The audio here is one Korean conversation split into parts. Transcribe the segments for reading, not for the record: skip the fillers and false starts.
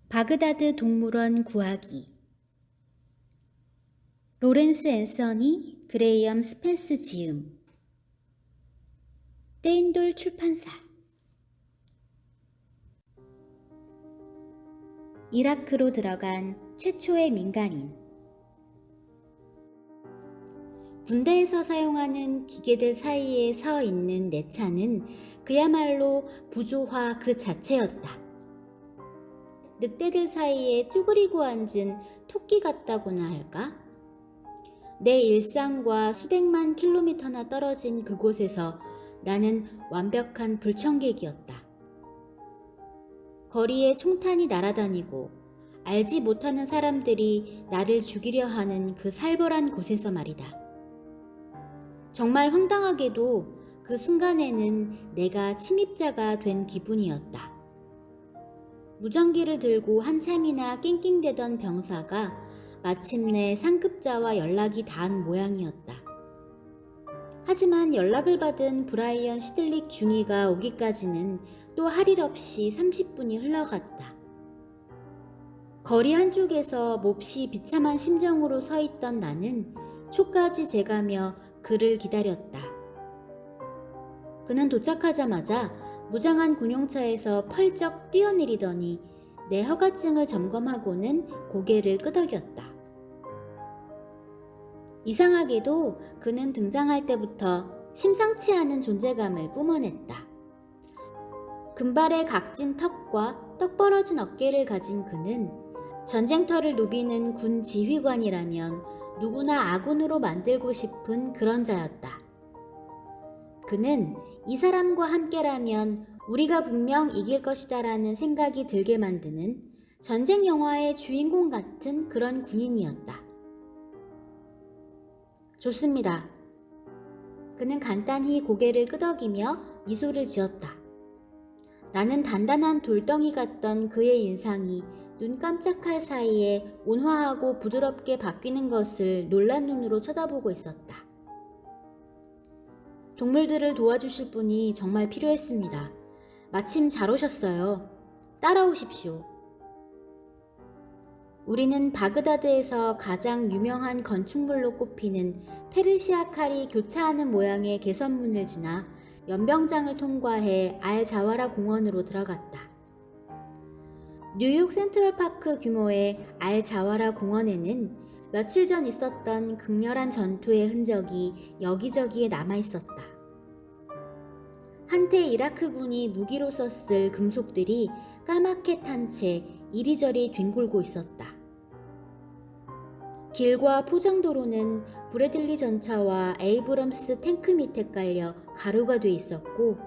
바그다드 동물원 구하기. 로렌스 앤서니 그레이엄 스펜스 지음. 떼인돌 출판사. 이라크로 들어간 최초의 민간인. 군대에서 사용하는 기계들 사이에 서 있는 내 차는 그야말로 부조화 그 자체였다. 늑대들 사이에 쭈그리고 앉은 토끼 같다고나 할까? 내 일상과 수백만 킬로미터나 떨어진 그곳에서 나는 완벽한 불청객이었다. 거리에 총탄이 날아다니고 알지 못하는 사람들이 나를 죽이려 하는 그 살벌한 곳에서 말이다. 정말 황당하게도 그 순간에는 내가 침입자가 된 기분이었다. 무전기를 들고 한참이나 낑낑대던 병사가 마침내 상급자와 연락이 닿은 모양이었다. 하지만 연락을 받은 브라이언 시들릭 중위가 오기까지는 또 할 일 없이 30분이 흘러갔다. 거리 한쪽에서 몹시 비참한 심정으로 서 있던 나는 초까지 재가며 그를 기다렸다. 그는 도착하자마자 무장한 군용차에서 펄쩍 뛰어내리더니 내 허가증을 점검하고는 고개를 끄덕였다. 이상하게도 그는 등장할 때부터 심상치 않은 존재감을 뿜어냈다. 금발의 각진 턱과 떡 벌어진 어깨를 가진 그는 전쟁터를 누비는 군 지휘관이라면 누구나 아군으로 만들고 싶은 그런 자였다. 그는 이 사람과 함께라면 우리가 분명 이길 것이다라는 생각이 들게 만드는 전쟁 영화의 주인공 같은 그런 군인이었다. 좋습니다. 그는 간단히 고개를 끄덕이며 미소를 지었다. 나는 단단한 돌덩이 같던 그의 인상이 눈 깜짝할 사이에 온화하고 부드럽게 바뀌는 것을 놀란 눈으로 쳐다보고 있었다. 동물들을 도와주실 분이 정말 필요했습니다. 마침 잘 오셨어요. 따라오십시오. 우리는 바그다드에서 가장 유명한 건축물로 꼽히는 페르시아 칼이 교차하는 모양의 개선문을 지나 연병장을 통과해 알-자와라 공원으로 들어갔다. 뉴욕 센트럴파크 규모의 알-자와라 공원에는 며칠 전 있었던 극렬한 전투의 흔적이 여기저기에 남아있었다. 한때 이라크군이 무기로 썼을 금속들이 까맣게 탄 채 이리저리 뒹굴고 있었다. 길과 포장도로는 브래들리 전차와 에이브럼스 탱크 밑에 깔려 가루가 돼 있었고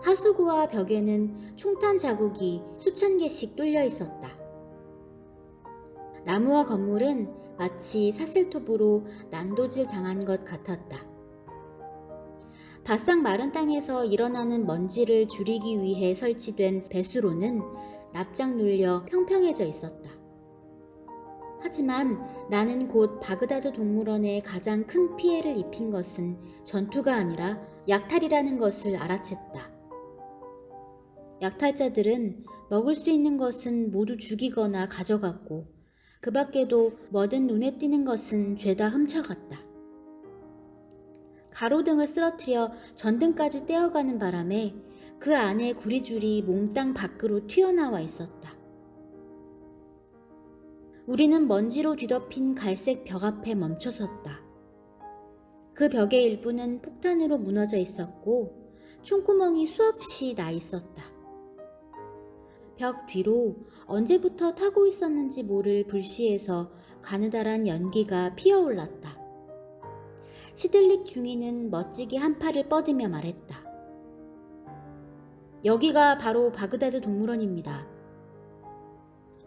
하수구와 벽에는 총탄 자국이 수천 개씩 뚫려 있었다. 나무와 건물은 마치 사슬톱으로 난도질 당한 것 같았다. 바싹 마른 땅에서 일어나는 먼지를 줄이기 위해 설치된 배수로는 납작 눌려 평평해져 있었다. 하지만 나는 곧 바그다드 동물원에 가장 큰 피해를 입힌 것은 전투가 아니라 약탈이라는 것을 알아챘다. 약탈자들은 먹을 수 있는 것은 모두 죽이거나 가져갔고 그 밖에도 뭐든 눈에 띄는 것은 죄다 훔쳐갔다. 가로등을 쓰러뜨려 전등까지 떼어가는 바람에 그 안에 구리줄이 몽땅 밖으로 튀어나와 있었다. 우리는 먼지로 뒤덮인 갈색 벽 앞에 멈춰섰다. 그 벽의 일부는 폭탄으로 무너져 있었고 총구멍이 수없이 나 있었다. 벽 뒤로 언제부터 타고 있었는지 모를 불씨에서 가느다란 연기가 피어올랐다. 시들릭 중위는 멋지게 한 팔을 뻗으며 말했다. 여기가 바로 바그다드 동물원입니다.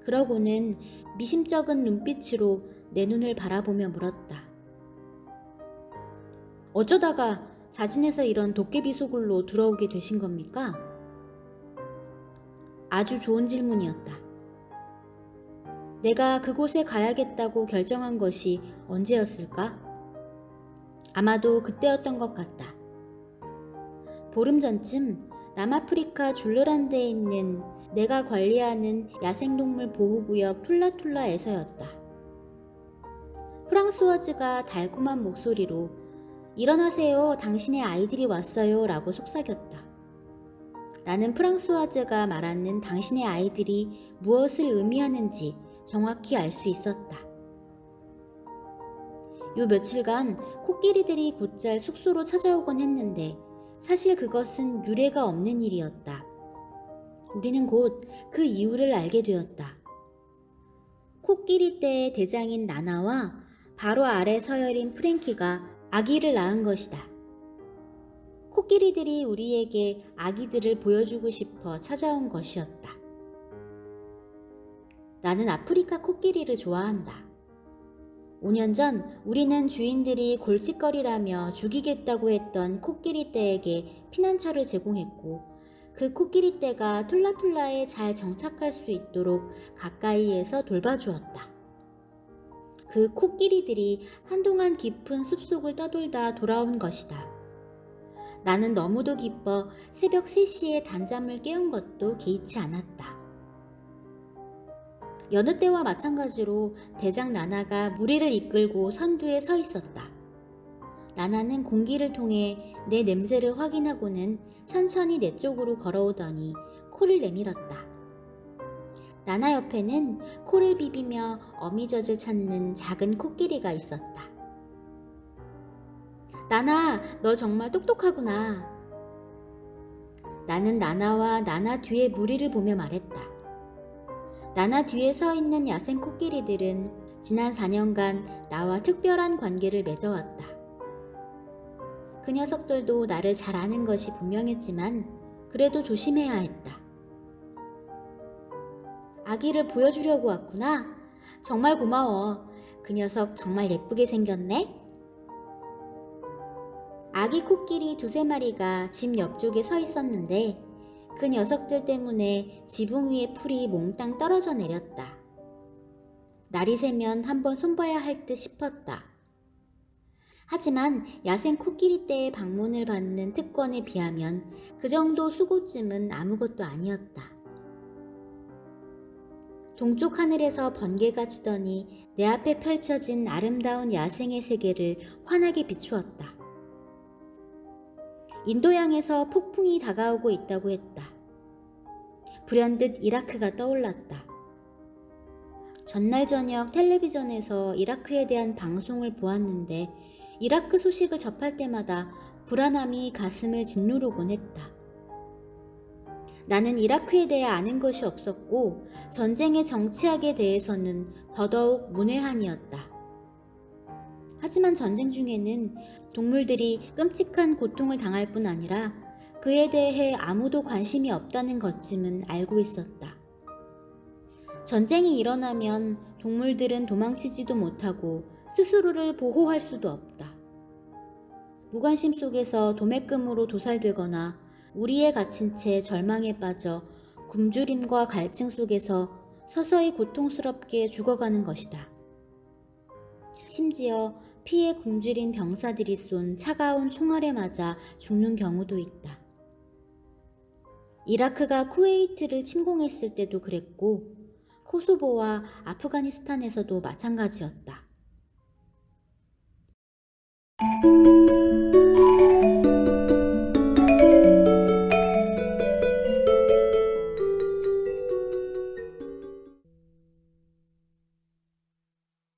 그러고는 미심쩍은 눈빛으로 내 눈을 바라보며 물었다. 어쩌다가 자진해서 이런 도깨비 소굴로 들어오게 되신 겁니까? 아주 좋은 질문이었다. 내가 그곳에 가야겠다고 결정한 것이 언제였을까? 아마도 그때였던 것 같다. 보름 전쯤 남아프리카 줄르란드에 있는 내가 관리하는 야생동물 보호구역 툴라툴라에서였다. 프랑스워즈가 달콤한 목소리로 일어나세요, 당신의 아이들이 왔어요 라고 속삭였다. 나는 프랑스와즈가 말하는 당신의 아이들이 무엇을 의미하는지 정확히 알 수 있었다. 요 며칠간 코끼리들이 곧잘 숙소로 찾아오곤 했는데 사실 그것은 유례가 없는 일이었다. 우리는 곧 그 이유를 알게 되었다. 코끼리 떼의 대장인 나나와 바로 아래 서열인 프랭키가 아기를 낳은 것이다. 코끼리들이 우리에게 아기들을 보여주고 싶어 찾아온 것이었다. 나는 아프리카 코끼리를 좋아한다. 5년 전 우리는 주인들이 골칫거리라며 죽이겠다고 했던 코끼리 떼에게 피난처를 제공했고 그 코끼리 떼가 툴라툴라에 잘 정착할 수 있도록 가까이에서 돌봐주었다. 그 코끼리들이 한동안 깊은 숲속을 떠돌다 돌아온 것이다. 나는 너무도 기뻐 새벽 3시에 단잠을 깨운 것도 개의치 않았다. 여느 때와 마찬가지로 대장 나나가 무리를 이끌고 선두에 서 있었다. 나나는 공기를 통해 내 냄새를 확인하고는 천천히 내 쪽으로 걸어오더니 코를 내밀었다. 나나 옆에는 코를 비비며 어미젖을 찾는 작은 코끼리가 있었다. 나나, 너 정말 똑똑하구나. 나는 나나와 나나 뒤에 무리를 보며 말했다. 나나 뒤에 서 있는 야생 코끼리들은 지난 4년간 나와 특별한 관계를 맺어왔다. 그 녀석들도 나를 잘 아는 것이 분명했지만 그래도 조심해야 했다. 아기를 보여주려고 왔구나. 정말 고마워. 그 녀석 정말 예쁘게 생겼네. 아기 코끼리 2~3마리가 집 옆쪽에 서 있었는데 그 녀석들 때문에 지붕 위에 풀이 몽땅 떨어져 내렸다. 날이 새면 한번 손봐야 할 듯 싶었다. 하지만 야생 코끼리 떼의 방문을 받는 특권에 비하면 그 정도 수고쯤은 아무것도 아니었다. 동쪽 하늘에서 번개가 치더니 내 앞에 펼쳐진 아름다운 야생의 세계를 환하게 비추었다. 인도양에서 폭풍이 다가오고 있다고 했다. 불현듯 이라크가 떠올랐다. 전날 저녁 텔레비전에서 이라크에 대한 방송을 보았는데 이라크 소식을 접할 때마다 불안함이 가슴을 짓누르곤 했다. 나는 이라크에 대해 아는 것이 없었고 전쟁의 정치학에 대해서는 더더욱 문외한이었다. 하지만 전쟁 중에는 동물들이 끔찍한 고통을 당할 뿐 아니라 그에 대해 아무도 관심이 없다는 것쯤은 알고 있었다. 전쟁이 일어나면 동물들은 도망치지도 못하고 스스로를 보호할 수도 없다. 무관심 속에서 도매금으로 도살되거나 우리에 갇힌 채 절망에 빠져 굶주림과 갈증 속에서 서서히 고통스럽게 죽어가는 것이다. 심지어 피에 굶주린 병사들이 쏜 차가운 총알에 맞아 죽는 경우도 있다. 이라크가 쿠웨이트를 침공했을 때도 그랬고 코소보와 아프가니스탄에서도 마찬가지였다.